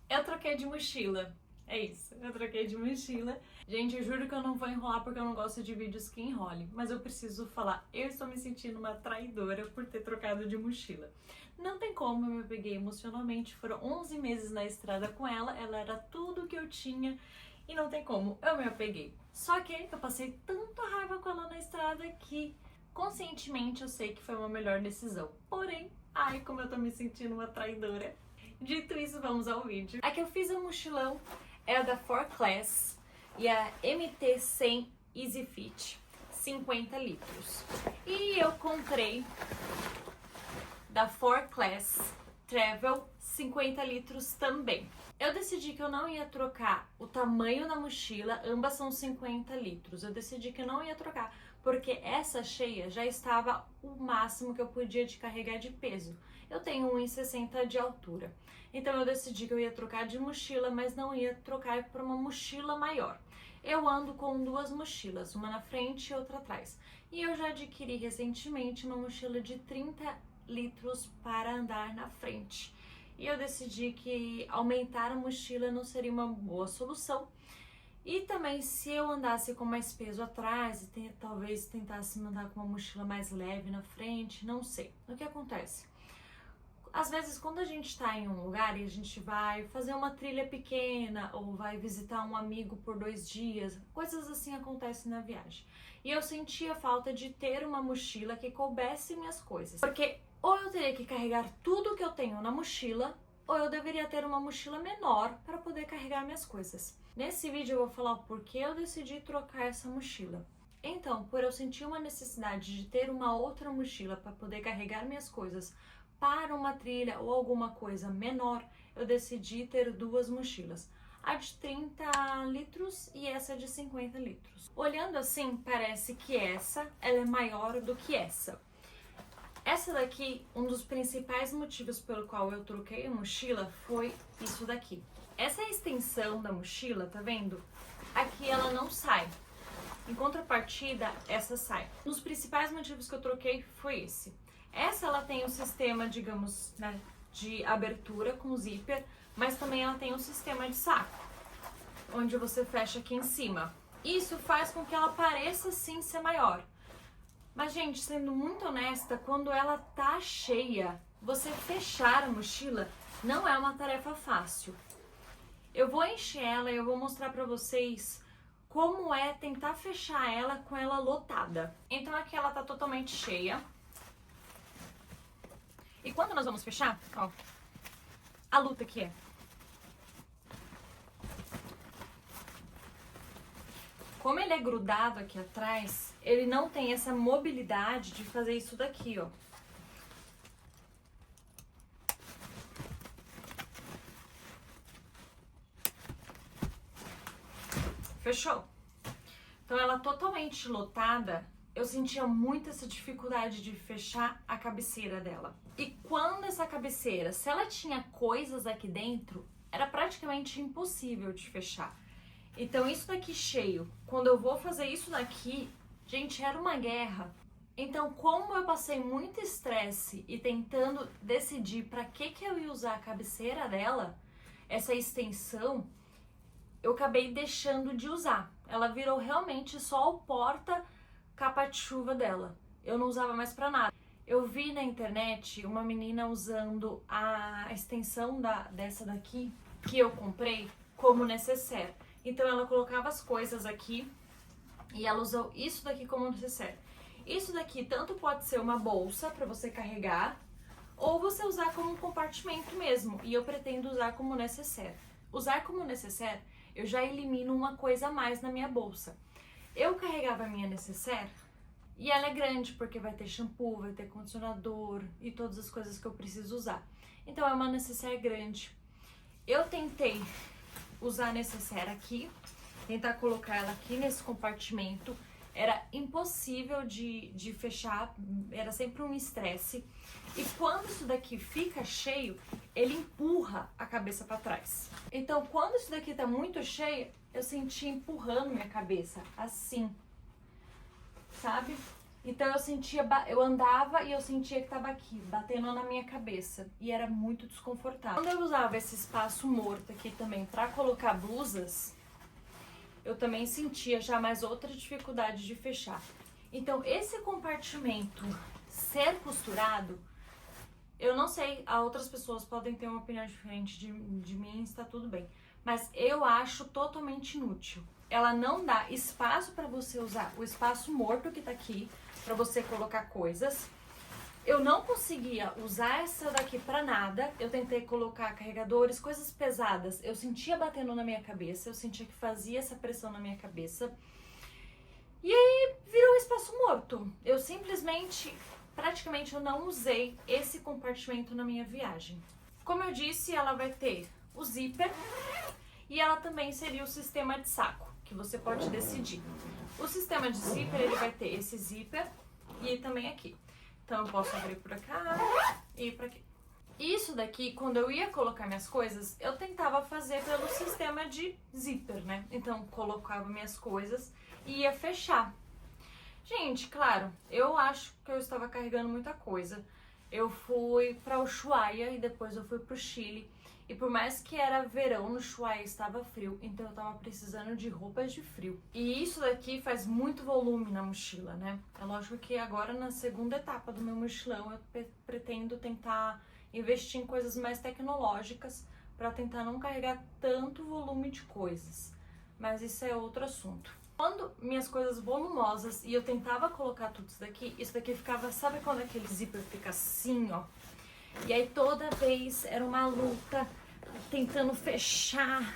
Eu troquei de mochila. É isso, eu troquei de mochila. Gente, eu juro que eu não vou enrolar porque eu não gosto de vídeos que enrolem. Mas eu preciso falar, eu estou me sentindo uma traidora por ter trocado de mochila. Não tem como, eu me peguei emocionalmente. Foram 11 meses na estrada com ela era tudo que eu tinha. E não tem como, eu me apeguei. Só que eu passei tanta raiva com ela na estrada que conscientemente eu sei que foi uma melhor decisão. Porém, ai, como eu tô me sentindo uma traidora. Dito isso, vamos ao vídeo. A que eu fiz o mochilão é a da 4Class e a MT-100 Easy Fit, 50 litros. E eu comprei da 4Class Travel 50 litros também. Eu decidi que eu não ia trocar o tamanho da mochila, ambas são 50 litros. Eu decidi que eu não ia trocar, porque essa cheia já estava o máximo que eu podia de carregar de peso. Eu tenho 1,60 de altura. Então eu decidi que eu ia trocar de mochila, mas não ia trocar por uma mochila maior. Eu ando com duas mochilas, uma na frente e outra atrás. E eu já adquiri recentemente uma mochila de 30 litros para andar na frente. E eu decidi que aumentar a mochila não seria uma boa solução. E também, se eu andasse com mais peso atrás e talvez tentasse andar com uma mochila mais leve na frente, não sei. O que acontece? Às vezes, quando a gente está em um lugar e a gente vai fazer uma trilha pequena ou vai visitar um amigo por 2 dias, coisas assim acontecem na viagem. E eu sentia falta de ter uma mochila que coubesse minhas coisas. Porque ou eu teria que carregar tudo que eu tenho na mochila, ou eu deveria ter uma mochila menor para poder carregar minhas coisas. Nesse vídeo eu vou falar o porquê eu decidi trocar essa mochila. Então, por eu sentir uma necessidade de ter uma outra mochila para poder carregar minhas coisas para uma trilha ou alguma coisa menor, eu decidi ter duas mochilas. A de 30 litros e essa de 50 litros. Olhando assim, parece que ela é maior do que essa. Essa daqui, um dos principais motivos pelo qual eu troquei a mochila foi isso daqui. Essa é a extensão da mochila, tá vendo? Aqui ela não sai. Em contrapartida, essa sai. Um dos principais motivos que eu troquei foi esse. Essa ela tem um sistema, digamos, né, de abertura com zíper, mas também ela tem um sistema de saco, onde você fecha aqui em cima. Isso faz com que ela pareça sim ser maior. Mas, gente, sendo muito honesta, quando ela tá cheia, você fechar a mochila não é uma tarefa fácil. Eu vou encher ela e eu vou mostrar pra vocês como é tentar fechar ela com ela lotada. Então aqui ela tá totalmente cheia. E quando nós vamos fechar, ó, a luta que é. Como ele é grudado aqui atrás, ele não tem essa mobilidade de fazer isso daqui, ó. Fechou? Então ela totalmente lotada, eu sentia muito essa dificuldade de fechar a cabeceira dela. E quando essa cabeceira, se ela tinha coisas aqui dentro, era praticamente impossível de fechar. Então isso daqui cheio, quando eu vou fazer isso daqui, gente, era uma guerra. Então, como eu passei muito estresse e tentando decidir para que eu ia usar a cabeceira dela, essa extensão, eu acabei deixando de usar. Ela virou realmente só o porta-capa de chuva dela. Eu não usava mais para nada. Eu vi na internet uma menina usando a extensão dessa daqui, que eu comprei, como necessaire. Então ela colocava as coisas aqui e ela usou isso daqui como necessaire. Isso daqui tanto pode ser uma bolsa para você carregar ou você usar como um compartimento mesmo. E eu pretendo usar como necessaire. Usar como necessaire, eu já elimino uma coisa a mais na minha bolsa. Eu carregava a minha necessaire e ela é grande porque vai ter shampoo, vai ter condicionador e todas as coisas que eu preciso usar. Então é uma necessaire grande. Eu tentei usar a necessaire aqui, tentar colocar ela aqui nesse compartimento, era impossível de fechar, era sempre um estresse. E quando isso daqui fica cheio, ele empurra a cabeça para trás. Então, quando isso daqui tá muito cheio, eu senti empurrando minha cabeça, assim, sabe? Então eu andava e eu sentia que tava aqui, batendo na minha cabeça. E era muito desconfortável. Quando eu usava esse espaço morto aqui também pra colocar blusas, eu também sentia já mais outra dificuldade de fechar. Então esse compartimento ser costurado, eu não sei, outras pessoas podem ter uma opinião diferente de mim, está tudo bem. Mas eu acho totalmente inútil. Ela não dá espaço para você usar o espaço morto que tá aqui, para você colocar coisas. Eu não conseguia usar essa daqui para nada. Eu tentei colocar carregadores, coisas pesadas. Eu sentia batendo na minha cabeça, eu sentia que fazia essa pressão na minha cabeça. E aí virou um espaço morto. Eu simplesmente, praticamente eu não usei esse compartimento na minha viagem. Como eu disse, ela vai ter o zíper e ela também seria o sistema de saco, que você pode decidir. O sistema de zíper, ele vai ter esse zíper e também aqui. Então eu posso abrir por cá e por aqui. Isso daqui, quando eu ia colocar minhas coisas, eu tentava fazer pelo sistema de zíper, né? Então colocava minhas coisas e ia fechar. Gente, claro, eu acho que eu estava carregando muita coisa. Eu fui para Ushuaia e depois eu fui pro Chile. E por mais que era verão, no Ushuaia estava frio, então eu tava precisando de roupas de frio. E isso daqui faz muito volume na mochila, né? É lógico que agora na segunda etapa do meu mochilão eu pretendo tentar investir em coisas mais tecnológicas para tentar não carregar tanto volume de coisas. Mas isso é outro assunto. Quando minhas coisas volumosas e eu tentava colocar tudo isso daqui ficava, sabe quando aquele zíper fica assim, ó? E aí toda vez era uma luta tentando fechar.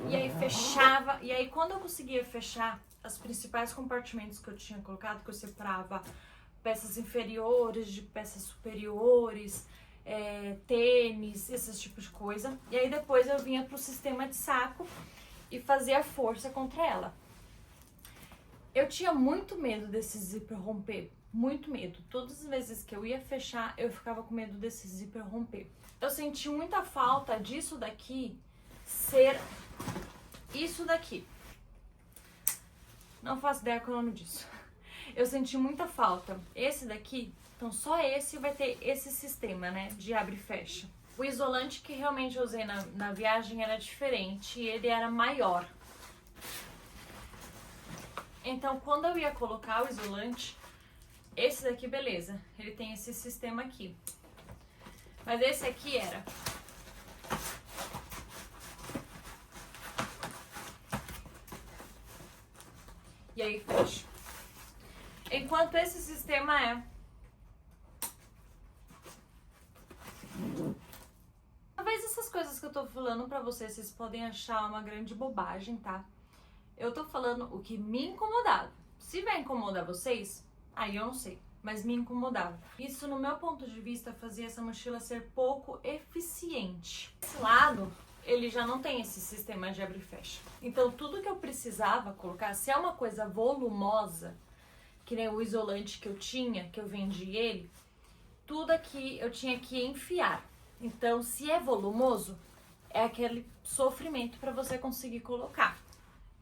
E aí fechava. E aí quando eu conseguia fechar os principais compartimentos que eu tinha colocado, que eu separava peças inferiores de peças superiores, tênis, esses tipos de coisa. E aí depois eu vinha pro sistema de saco e fazia força contra ela. Eu tinha muito medo desse zíper romper. Muito medo. Todas as vezes que eu ia fechar, eu ficava com medo desse zíper romper. Eu senti muita falta disso daqui ser isso daqui. Não faço ideia qual é o nome disso. Eu senti muita falta. Esse daqui, então só esse vai ter esse sistema, né, de abre e fecha. O isolante que realmente eu usei na viagem era diferente e ele era maior. Então, quando eu ia colocar o isolante, esse daqui, beleza, ele tem esse sistema aqui. Mas esse aqui era... E aí fecha. Enquanto esse sistema é... Talvez essas coisas que eu tô falando pra vocês podem achar uma grande bobagem, tá? Eu tô falando o que me incomodava. Se vai incomodar vocês... Aí eu não sei, mas me incomodava. Isso, no meu ponto de vista, fazia essa mochila ser pouco eficiente. Esse lado, ele já não tem esse sistema de abre e fecha. Então, tudo que eu precisava colocar, se é uma coisa volumosa, que nem o isolante que eu tinha, que eu vendi ele, tudo aqui eu tinha que enfiar. Então, se é volumoso, é aquele sofrimento para você conseguir colocar.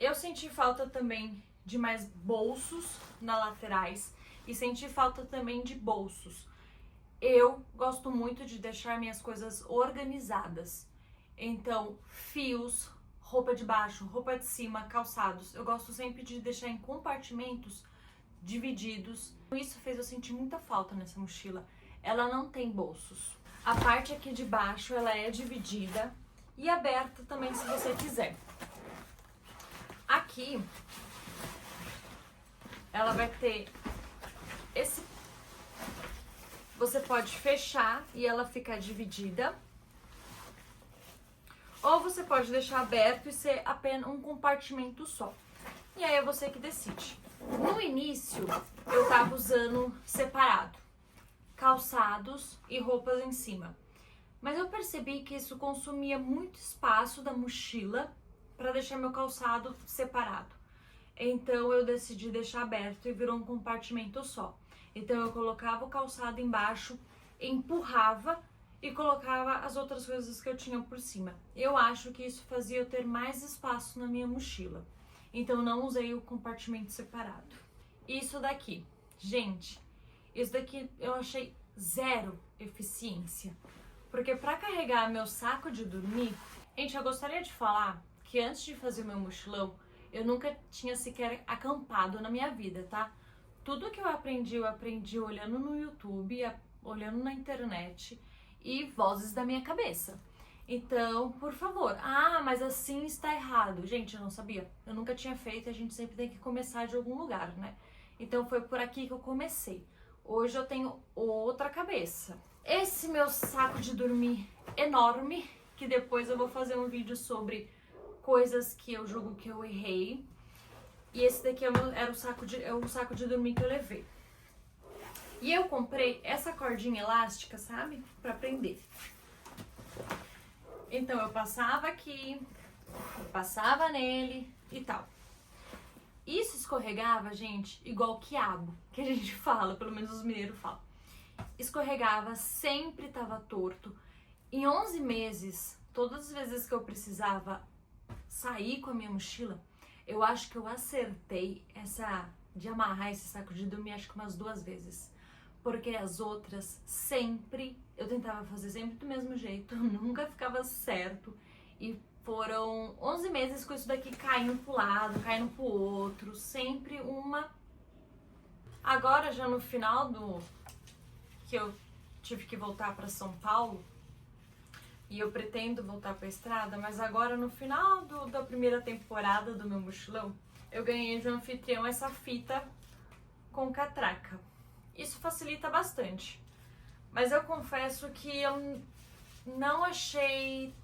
Eu senti falta também de mais bolsos nas laterais. E senti falta também de bolsos. Eu gosto muito de deixar minhas coisas organizadas. Então, fios, roupa de baixo, roupa de cima, calçados. Eu gosto sempre de deixar em compartimentos divididos. Isso fez eu sentir muita falta nessa mochila. Ela não tem bolsos. A parte aqui de baixo, ela é dividida e aberta também se você quiser. Aqui, ela vai ter... Você pode fechar e ela ficar dividida. Ou você pode deixar aberto e ser apenas um compartimento só. E aí é você que decide. No início, eu tava usando separado. Calçados e roupas em cima. Mas eu percebi que isso consumia muito espaço da mochila para deixar meu calçado separado. Então eu decidi deixar aberto e virou um compartimento só. Então eu colocava o calçado embaixo, empurrava e colocava as outras coisas que eu tinha por cima. Eu acho que isso fazia eu ter mais espaço na minha mochila. Então eu não usei o compartimento separado. Isso daqui, Gente, isso daqui eu achei zero eficiência. Porque pra carregar meu saco de dormir, gente, eu gostaria de falar que antes de fazer o meu mochilão, eu nunca tinha sequer acampado na minha vida, tá? Tudo que eu aprendi olhando no YouTube, olhando na internet e vozes da minha cabeça. Então, por favor, mas assim está errado. Gente, eu não sabia. Eu nunca tinha feito, a gente sempre tem que começar de algum lugar, né? Então foi por aqui que eu comecei. Hoje eu tenho outra cabeça. Esse meu saco de dormir enorme, que depois eu vou fazer um vídeo sobre coisas que eu julgo que eu errei. E esse daqui era o saco de dormir que eu levei. E eu comprei essa cordinha elástica, sabe? Pra prender. Então eu passava aqui, passava nele e tal. Isso escorregava, gente, igual quiabo, que a gente fala, pelo menos os mineiros falam. Escorregava, sempre tava torto. Em 11 meses, todas as vezes que eu precisava sair com a minha mochila, eu acho que eu acertei de amarrar esse saco de dormir, acho que umas 2 vezes. Porque as outras eu tentava fazer sempre do mesmo jeito, nunca ficava certo. E foram 11 meses com isso daqui caindo pro lado, caindo pro outro, sempre uma. Agora já no final que eu tive que voltar para São Paulo, e eu pretendo voltar para a estrada, mas agora no final da primeira temporada do meu mochilão, eu ganhei de um anfitrião essa fita com catraca. Isso facilita bastante, mas eu confesso que eu não achei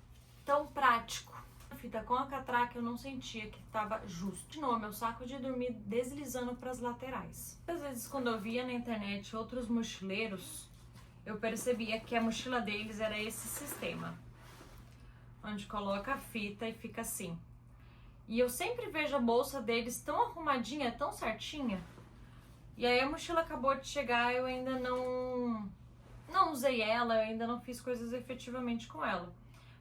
tão prático. A fita com a catraca eu não sentia que estava justo. Continuou meu saco de dormir deslizando para as laterais. Às vezes quando eu via na internet outros mochileiros, eu percebia que a mochila deles era esse sistema, onde coloca a fita e fica assim. E eu sempre vejo a bolsa deles tão arrumadinha, tão certinha. E aí a mochila acabou de chegar, eu ainda não usei ela, eu ainda não fiz coisas efetivamente com ela.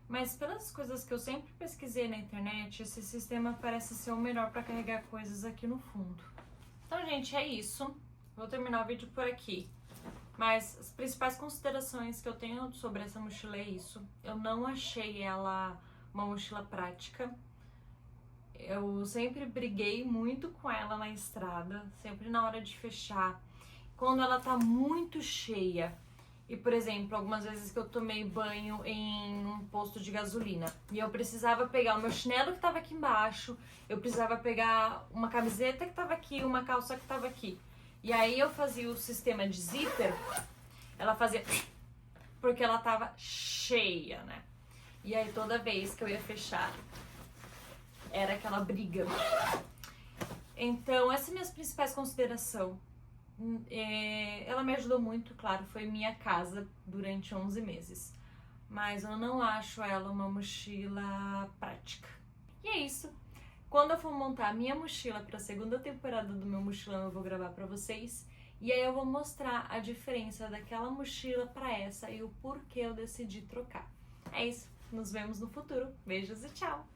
Mas pelas coisas que eu sempre pesquisei na internet, esse sistema parece ser o melhor para carregar coisas aqui no fundo. Então, gente, é isso. Vou terminar o vídeo por aqui. Mas as principais considerações que eu tenho sobre essa mochila é isso. Eu não achei ela uma mochila prática. Eu sempre briguei muito com ela na estrada, sempre na hora de fechar. Quando ela tá muito cheia, e por exemplo, algumas vezes que eu tomei banho em um posto de gasolina e eu precisava pegar o meu chinelo que tava aqui embaixo, eu precisava pegar uma camiseta que tava aqui, uma calça que tava aqui. E aí eu fazia o sistema de zíper, ela fazia porque ela tava cheia, né? E aí toda vez que eu ia fechar, era aquela briga. Então, essas minhas principais considerações. Ela me ajudou muito, claro, foi minha casa durante 11 meses. Mas eu não acho ela uma mochila prática. E é isso. Quando eu for montar a minha mochila para a segunda temporada do meu mochilão, eu vou gravar para vocês. E aí eu vou mostrar a diferença daquela mochila para essa e o porquê eu decidi trocar. É isso. Nos vemos no futuro. Beijos e tchau!